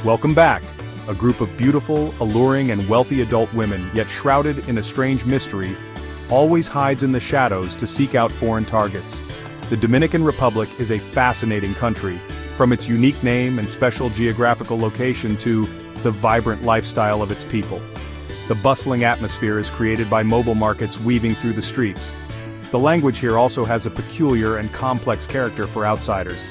Welcome back. A group of beautiful, alluring and wealthy adult women, yet shrouded in a strange mystery, always hides in the shadows to seek out foreign targets. The Dominican Republic is a fascinating country, from its unique name and special geographical location to the vibrant lifestyle of its people. The bustling atmosphere is created by mobile markets weaving through the streets. The language here also has a peculiar and complex character for outsiders.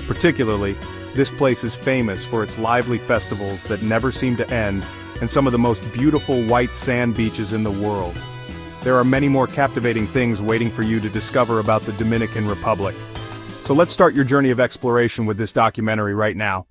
Particularly, this place is famous for its lively festivals that never seem to end, and some of the most beautiful white sand beaches in the world. There are many more captivating things waiting for you to discover about the Dominican Republic. So let's start your journey of exploration with this documentary right now.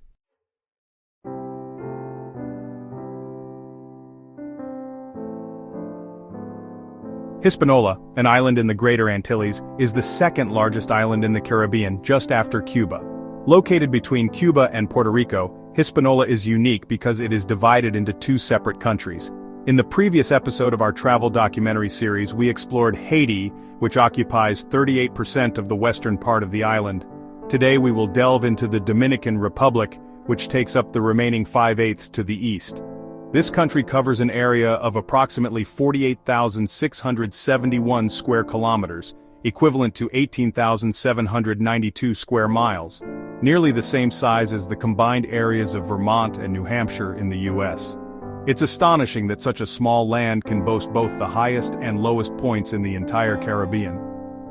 Hispaniola, an island in the Greater Antilles, is the second largest island in the Caribbean, just after Cuba. Located between Cuba and Puerto Rico, Hispaniola is unique because it is divided into two separate countries. In the previous episode of our travel documentary series, we explored Haiti, which occupies 38% of the western part of the island. Today we will delve into the Dominican Republic, which takes up the remaining 5/8 to the east. This country covers an area of approximately 48,671 square kilometers, equivalent to 18,792 square miles, nearly the same size as the combined areas of Vermont and New Hampshire in the U.S. It's astonishing that such a small land can boast both the highest and lowest points in the entire Caribbean.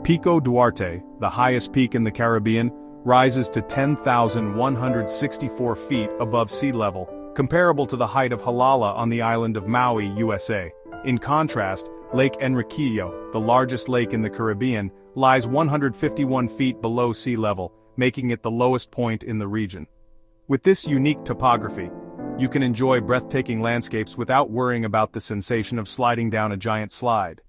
Pico Duarte, the highest peak in the Caribbean, rises to 10,164 feet above sea level, comparable to the height of Halala on the island of Maui, USA. In contrast, Lake Enriquillo, the largest lake in the Caribbean, lies 151 feet below sea level, making it the lowest point in the region. With this unique topography, you can enjoy breathtaking landscapes without worrying about the sensation of sliding down a giant slide.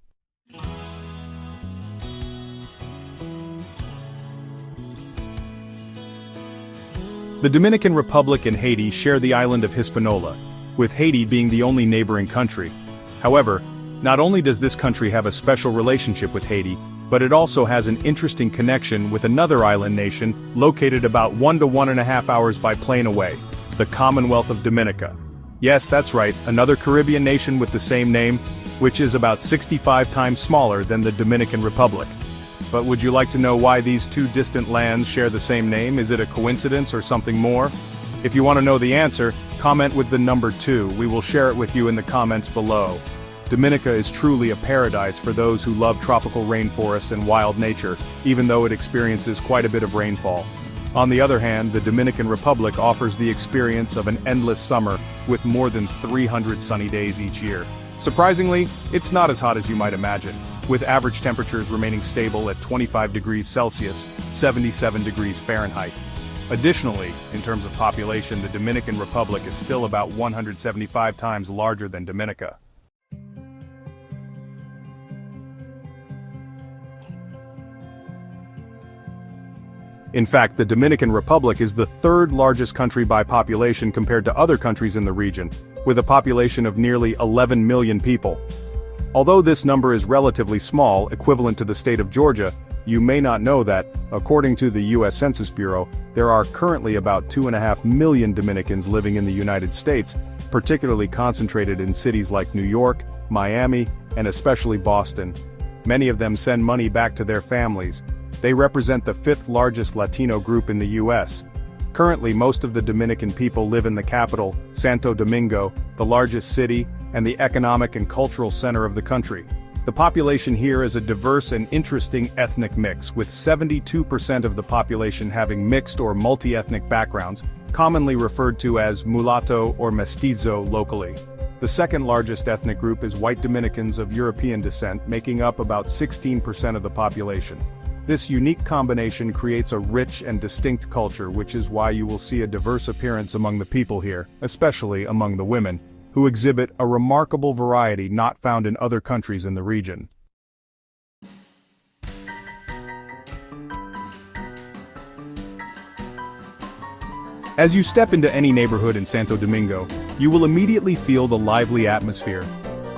The Dominican Republic and Haiti share the island of Hispaniola, with Haiti being the only neighboring country. However, not only does this country have a special relationship with Haiti, but it also has an interesting connection with another island nation located about 1 to 1.5 hours by plane away, the Commonwealth of Dominica. Yes, that's right, another Caribbean nation with the same name, which is about 65 times smaller than the Dominican Republic. But would you like to know why these two distant lands share the same name? Is it a coincidence or something more? If you want to know the answer, comment with the number 2, we will share it with you in the comments below. Dominica is truly a paradise for those who love tropical rainforests and wild nature, even though it experiences quite a bit of rainfall. On the other hand, the Dominican Republic offers the experience of an endless summer with more than 300 sunny days each year. Surprisingly, it's not as hot as you might imagine, with average temperatures remaining stable at 25 degrees Celsius, 77 degrees Fahrenheit. Additionally, in terms of population, the Dominican Republic is still about 175 times larger than Dominica. In fact, the Dominican Republic is the third largest country by population compared to other countries in the region, with a population of nearly 11 million people. Although this number is relatively small, equivalent to the state of Georgia, you may not know that, according to the U.S. Census Bureau, there are currently about 2.5 million Dominicans living in the United States, particularly concentrated in cities like New York, Miami, and especially Boston. Many of them send money back to their families. They represent the 5th largest Latino group in the U.S. Currently, most of the Dominican people live in the capital, Santo Domingo, the largest city, and the economic and cultural center of the country. The population here is a diverse and interesting ethnic mix, with 72% of the population having mixed or multi-ethnic backgrounds, commonly referred to as mulatto or mestizo locally. The second largest ethnic group is white Dominicans of European descent, making up about 16% of the population. This unique combination creates a rich and distinct culture, which is why you will see a diverse appearance among the people here, especially among the women, who exhibit a remarkable variety not found in other countries in the region. As you step into any neighborhood in Santo Domingo, you will immediately feel the lively atmosphere.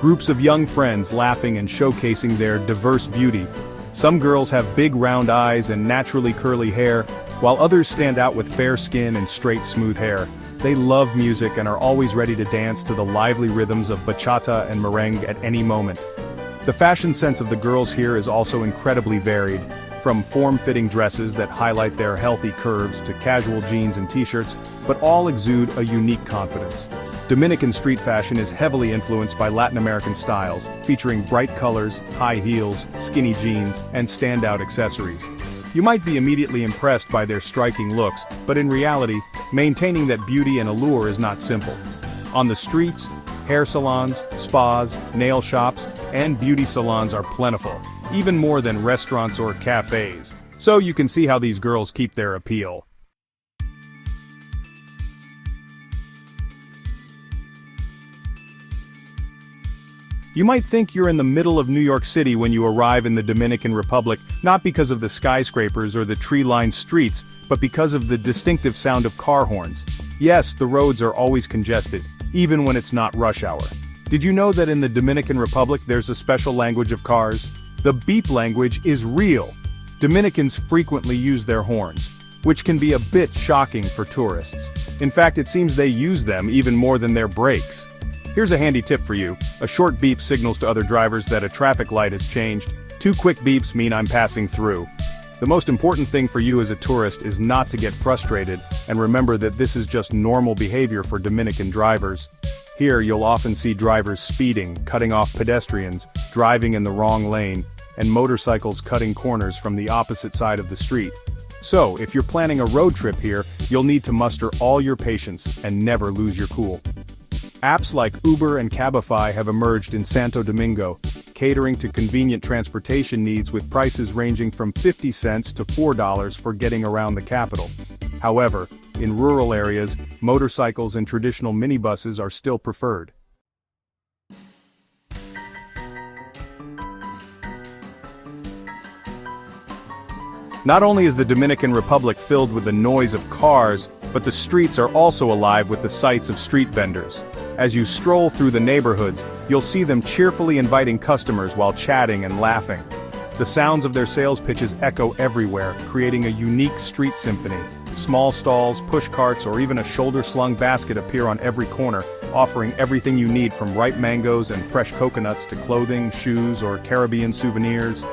Groups of young friends laughing and showcasing their diverse beauty. Some girls have big round eyes and naturally curly hair, while others stand out with fair skin and straight smooth hair. They love music and are always ready to dance to the lively rhythms of bachata and merengue at any moment. The fashion sense of the girls here is also incredibly varied, from form-fitting dresses that highlight their healthy curves to casual jeans and t-shirts, but all exude a unique confidence. Dominican street fashion is heavily influenced by Latin American styles, featuring bright colors, high heels, skinny jeans, and standout accessories. You might be immediately impressed by their striking looks, but in reality, maintaining that beauty and allure is not simple. On the streets, hair salons, spas, nail shops, and beauty salons are plentiful, even more than restaurants or cafes. So you can see how these girls keep their appeal. You might think you're in the middle of New York City when you arrive in the Dominican Republic, not because of the skyscrapers or the tree-lined streets, but because of the distinctive sound of car horns. Yes, the roads are always congested, even when it's not rush hour. Did you know that in the Dominican Republic there's a special language of cars? The beep language is real. Dominicans frequently use their horns, which can be a bit shocking for tourists. In fact, it seems they use them even more than their brakes. Here's a handy tip for you. A short beep signals to other drivers that a traffic light has changed. 2 quick beeps mean I'm passing through. The most important thing for you as a tourist is not to get frustrated, and remember that this is just normal behavior for Dominican drivers. Here you'll often see drivers speeding, cutting off pedestrians, driving in the wrong lane, and motorcycles cutting corners from the opposite side of the street. So, if you're planning a road trip here, you'll need to muster all your patience and never lose your cool. Apps like Uber and Cabify have emerged in Santo Domingo, catering to convenient transportation needs with prices ranging from 50 cents to $4 for getting around the capital. However, in rural areas, motorcycles and traditional minibuses are still preferred. Not only is the Dominican Republic filled with the noise of cars, but the streets are also alive with the sights of street vendors. As you stroll through the neighborhoods, you'll see them cheerfully inviting customers while chatting and laughing. The sounds of their sales pitches echo everywhere, creating a unique street symphony. Small stalls, push carts, or even a shoulder-slung basket appear on every corner, offering everything you need from ripe mangoes and fresh coconuts to clothing, shoes, or Caribbean souvenirs.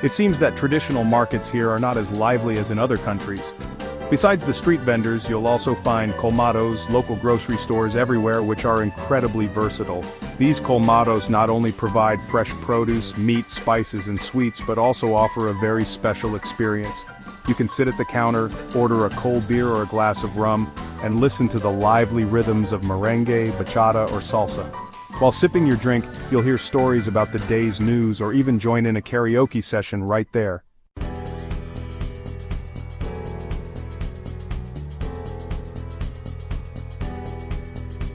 It seems that traditional markets here are not as lively as in other countries. Besides the street vendors, you'll also find colmados, local grocery stores everywhere, which are incredibly versatile. These colmados not only provide fresh produce, meat, spices, and sweets, but also offer a very special experience. You can sit at the counter, order a cold beer or a glass of rum, and listen to the lively rhythms of merengue, bachata, or salsa. While sipping your drink, you'll hear stories about the day's news or even join in a karaoke session right there.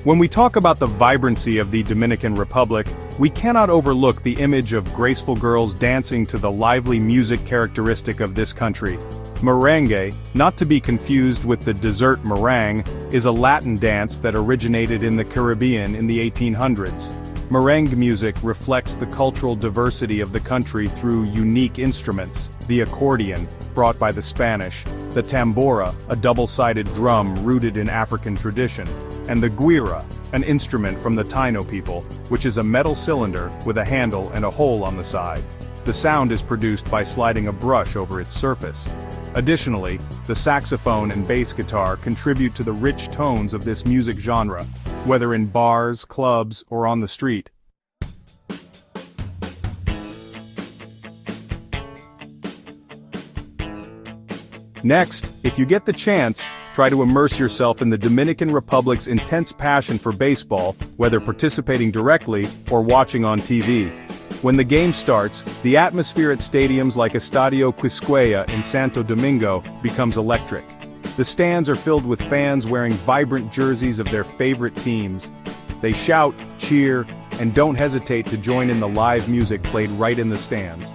When we talk about the vibrancy of the Dominican Republic, we cannot overlook the image of graceful girls dancing to the lively music characteristic of this country. Merengue, not to be confused with the dessert meringue, is a Latin dance that originated in the Caribbean in the 1800s. Merengue music reflects the cultural diversity of the country through unique instruments: the accordion, brought by the Spanish, the tambora, a double-sided drum rooted in African tradition, and the guira, an instrument from the Taino people, which is a metal cylinder with a handle and a hole on the side. The sound is produced by sliding a brush over its surface. Additionally, the saxophone and bass guitar contribute to the rich tones of this music genre, whether in bars, clubs, or on the street. Next, if you get the chance, try to immerse yourself in the Dominican Republic's intense passion for baseball, whether participating directly or watching on TV. When the game starts, the atmosphere at stadiums like Estadio Quisqueya in Santo Domingo becomes electric. The stands are filled with fans wearing vibrant jerseys of their favorite teams. They shout, cheer, and don't hesitate to join in the live music played right in the stands.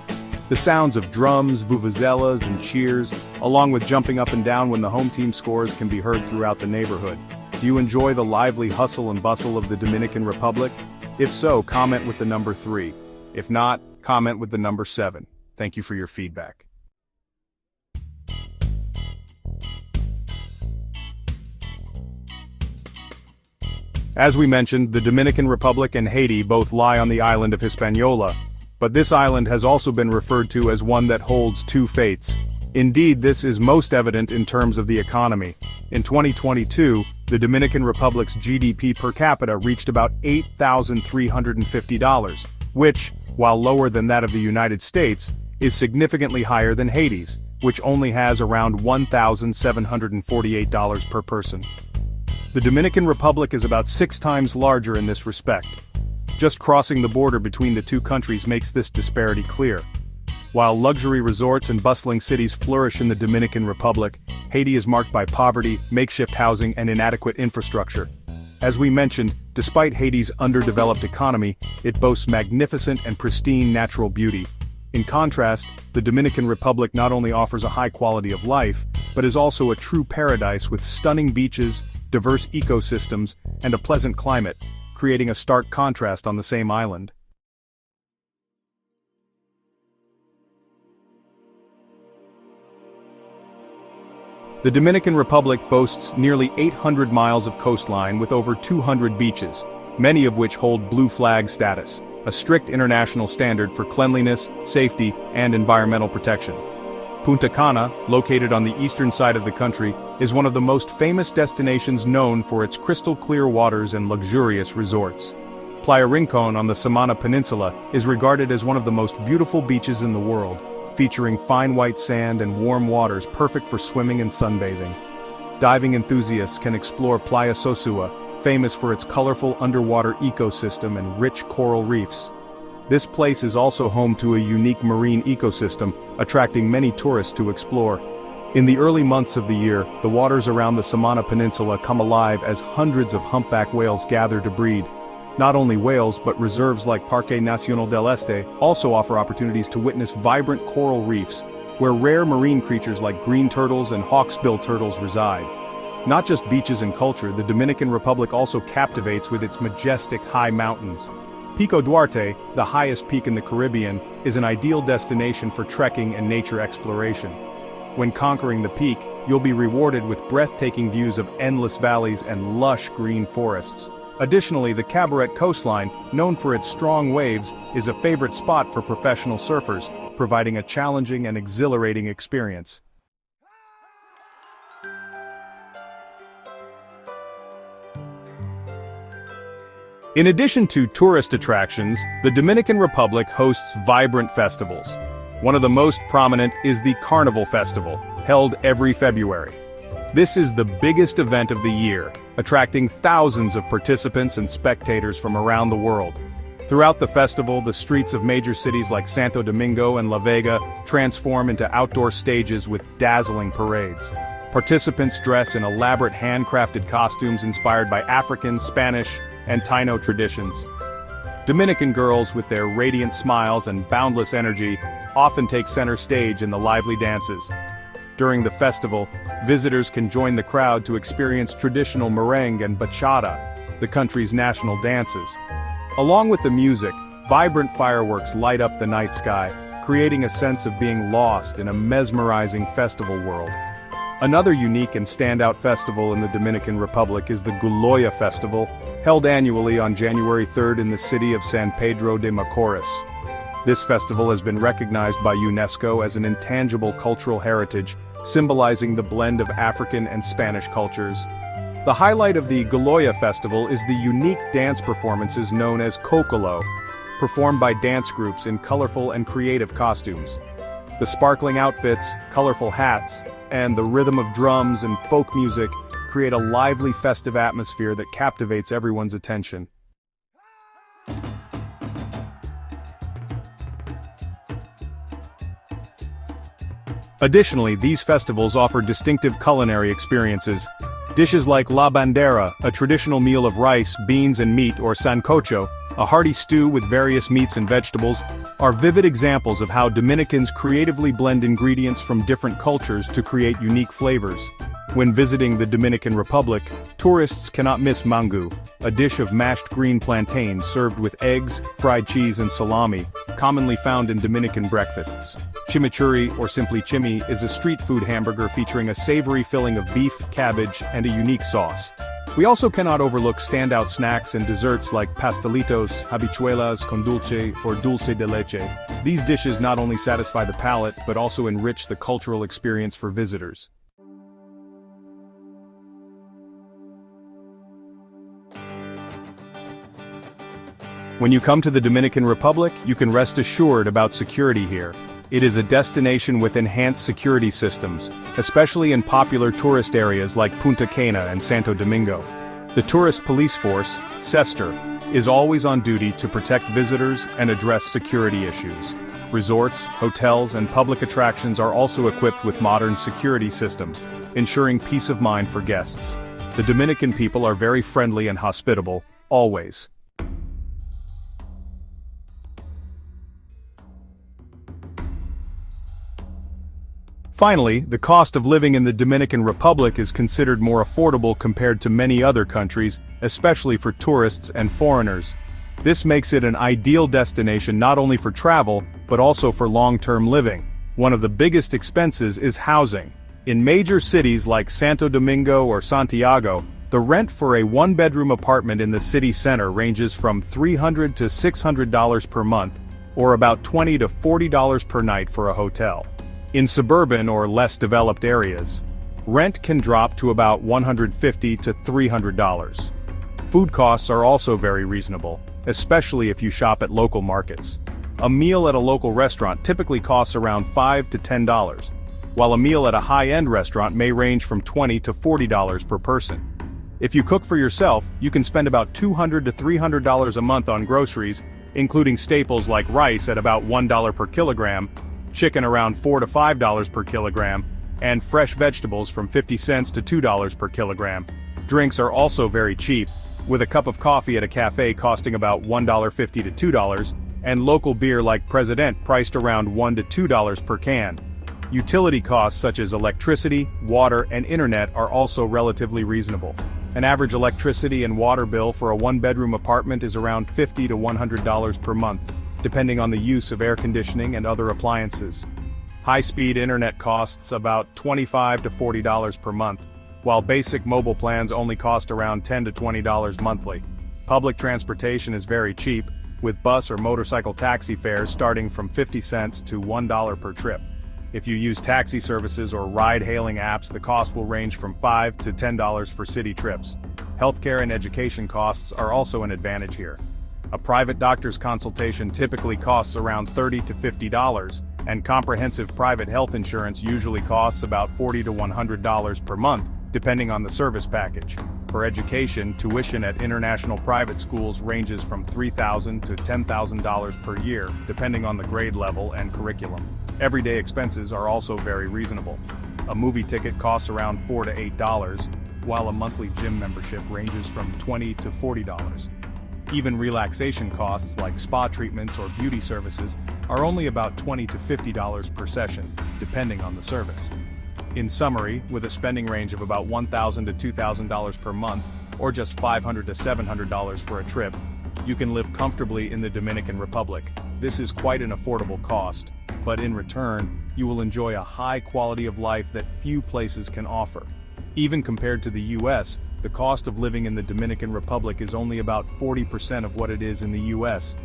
The sounds of drums, vuvuzelas, and cheers, along with jumping up and down when the home team scores, can be heard throughout the neighborhood. Do you enjoy the lively hustle and bustle of the Dominican Republic? If so, comment with the number 3. If not, comment with the number 7. Thank you for your feedback. As we mentioned, the Dominican Republic and Haiti both lie on the island of Hispaniola, but this island has also been referred to as one that holds two fates. Indeed, this is most evident in terms of the economy. In 2022, the Dominican Republic's GDP per capita reached about $8,350, which, while lower than that of the United States, is significantly higher than Haiti's, which only has around $1,748 per person. The Dominican Republic is about 6 times larger in this respect. Just crossing the border between the two countries makes this disparity clear. While luxury resorts and bustling cities flourish in the Dominican Republic, Haiti is marked by poverty, makeshift housing, and inadequate infrastructure. As we mentioned, despite Haiti's underdeveloped economy, it boasts magnificent and pristine natural beauty. In contrast, the Dominican Republic not only offers a high quality of life, but is also a true paradise with stunning beaches, diverse ecosystems, and a pleasant climate, creating a stark contrast on the same island. The Dominican Republic boasts nearly 800 miles of coastline with over 200 beaches, many of which hold blue flag status, a strict international standard for cleanliness, safety, and environmental protection. Punta Cana, located on the eastern side of the country, is one of the most famous destinations known for its crystal-clear waters and luxurious resorts. Playa Rincon on the Samaná Peninsula is regarded as one of the most beautiful beaches in the world, featuring fine white sand and warm waters perfect for swimming and sunbathing. Diving enthusiasts can explore Playa Sosua, famous for its colorful underwater ecosystem and rich coral reefs. This place is also home to a unique marine ecosystem, attracting many tourists to explore. In the early months of the year, the waters around the Samaná Peninsula come alive as hundreds of humpback whales gather to breed. Not only whales, but reserves like Parque Nacional del Este also offer opportunities to witness vibrant coral reefs, where rare marine creatures like green turtles and hawksbill turtles reside. Not just beaches and culture, the Dominican Republic also captivates with its majestic high mountains. Pico Duarte, the highest peak in the Caribbean, is an ideal destination for trekking and nature exploration. When conquering the peak, you'll be rewarded with breathtaking views of endless valleys and lush green forests. Additionally, the Cabaret coastline, known for its strong waves, is a favorite spot for professional surfers, providing a challenging and exhilarating experience. In addition to tourist attractions, the Dominican Republic hosts vibrant festivals. One of the most prominent is the Carnival Festival, held every February. This is the biggest event of the year, attracting thousands of participants and spectators from around the world. Throughout the festival, the streets of major cities like Santo Domingo and La Vega transform into outdoor stages with dazzling parades. Participants dress in elaborate handcrafted costumes inspired by African, Spanish, and Taino traditions. Dominican girls, with their radiant smiles and boundless energy, often take center stage in the lively dances. During the festival, visitors can join the crowd to experience traditional merengue and bachata, the country's national dances. Along with the music, vibrant fireworks light up the night sky, creating a sense of being lost in a mesmerizing festival world. Another unique and standout festival in the Dominican Republic is the Guloya Festival, held annually on January 3rd in the city of San Pedro de Macorís. This festival has been recognized by UNESCO as an intangible cultural heritage, symbolizing the blend of African and Spanish cultures. The highlight of the Guloya Festival is the unique dance performances known as kokolo, performed by dance groups in colorful and creative costumes. The sparkling outfits, colorful hats, and the rhythm of drums and folk music create a lively festive atmosphere that captivates everyone's attention. Additionally, these festivals offer distinctive culinary experiences. Dishes like la bandera, a traditional meal of rice, beans and meat, or sancocho, a hearty stew with various meats and vegetables, are vivid examples of how Dominicans creatively blend ingredients from different cultures to create unique flavors. When visiting the Dominican Republic, tourists cannot miss mangu, a dish of mashed green plantains served with eggs, fried cheese and salami, commonly found in Dominican breakfasts. Chimichurri, or simply chimi, is a street food hamburger featuring a savory filling of beef, cabbage, and a unique sauce. We also cannot overlook standout snacks and desserts like pastelitos, habichuelas con dulce, or dulce de leche. These dishes not only satisfy the palate but also enrich the cultural experience for visitors. When you come to the Dominican Republic, you can rest assured about security here. It is a destination with enhanced security systems, especially in popular tourist areas like Punta Cana and Santo Domingo. The tourist police force, SESTER, is always on duty to protect visitors and address security issues. Resorts, hotels, and public attractions are also equipped with modern security systems, ensuring peace of mind for guests. The Dominican people are very friendly and hospitable, always. Finally, the cost of living in the Dominican Republic is considered more affordable compared to many other countries, especially for tourists and foreigners. This makes it an ideal destination not only for travel, but also for long-term living. One of the biggest expenses is housing. In major cities like Santo Domingo or Santiago, the rent for a one-bedroom apartment in the city center ranges from $300 to $600 per month, or about $20 to $40 per night for a hotel. In suburban or less developed areas, rent can drop to about $150 to $300. Food costs are also very reasonable, especially if you shop at local markets. A meal at a local restaurant typically costs around $5 to $10, while a meal at a high-end restaurant may range from $20 to $40 per person. If you cook for yourself, you can spend about $200 to $300 a month on groceries, including staples like rice at about $1 per kilogram, chicken around $4 to $5 per kilogram, and fresh vegetables from 50 cents to $2 per kilogram. Drinks are also very cheap, with a cup of coffee at a cafe costing about $1.50 to $2, and local beer like President priced around $1 to $2 per can. Utility costs such as electricity, water, and internet are also relatively reasonable. An average electricity and water bill for a one-bedroom apartment is around $50 to $100 per month, depending on the use of air conditioning and other appliances. High-speed internet costs about $25 to $40 per month, while basic mobile plans only cost around $10 to $20 monthly. Public transportation is very cheap, with bus or motorcycle taxi fares starting from 50 cents to $1 per trip. If you use taxi services or ride-hailing apps, the cost will range from $5 to $10 for city trips. Healthcare and education costs are also an advantage here. A private doctor's consultation typically costs around $30 to $50, and comprehensive private health insurance usually costs about $40 to $100 per month, depending on the service package. For education, tuition at international private schools ranges from $3,000 to $10,000 per year, depending on the grade level and curriculum. Everyday expenses are also very reasonable. A movie ticket costs around $4 to $8, while a monthly gym membership ranges from $20 to $40. Even relaxation costs like spa treatments or beauty services are only about $20 to $50 per session, depending on the service. In summary, with a spending range of about $1,000 to $2,000 per month, or just $500 to $700 for a trip, you can live comfortably in the Dominican Republic. This is quite an affordable cost, but in return, you will enjoy a high quality of life that few places can offer. Even compared to the US, the cost of living in the Dominican Republic is only about 40% of what it is in the US.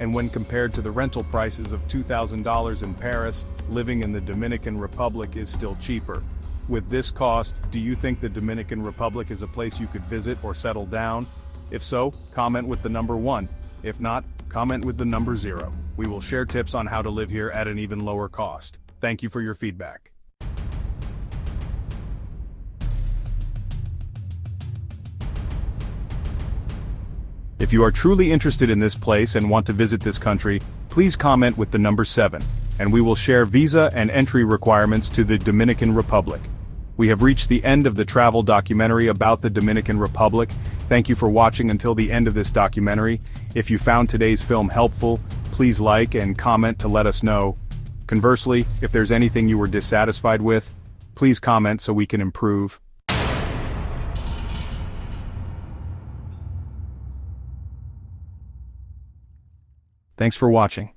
And when compared to the rental prices of $2,000 in Paris, living in the Dominican Republic is still cheaper. With this cost, do you think the Dominican Republic is a place you could visit or settle down? If so, comment with the number 1. If not, comment with the number 0. We will share tips on how to live here at an even lower cost. Thank you for your feedback. If you are truly interested in this place and want to visit this country, please comment with the number 7, and we will share visa and entry requirements to the Dominican Republic. We have reached the end of the travel documentary about the Dominican Republic. Thank you for watching until the end of this documentary. If you found today's film helpful, please like and comment to let us know. Conversely, if there's anything you were dissatisfied with, please comment so we can improve. Thanks for watching.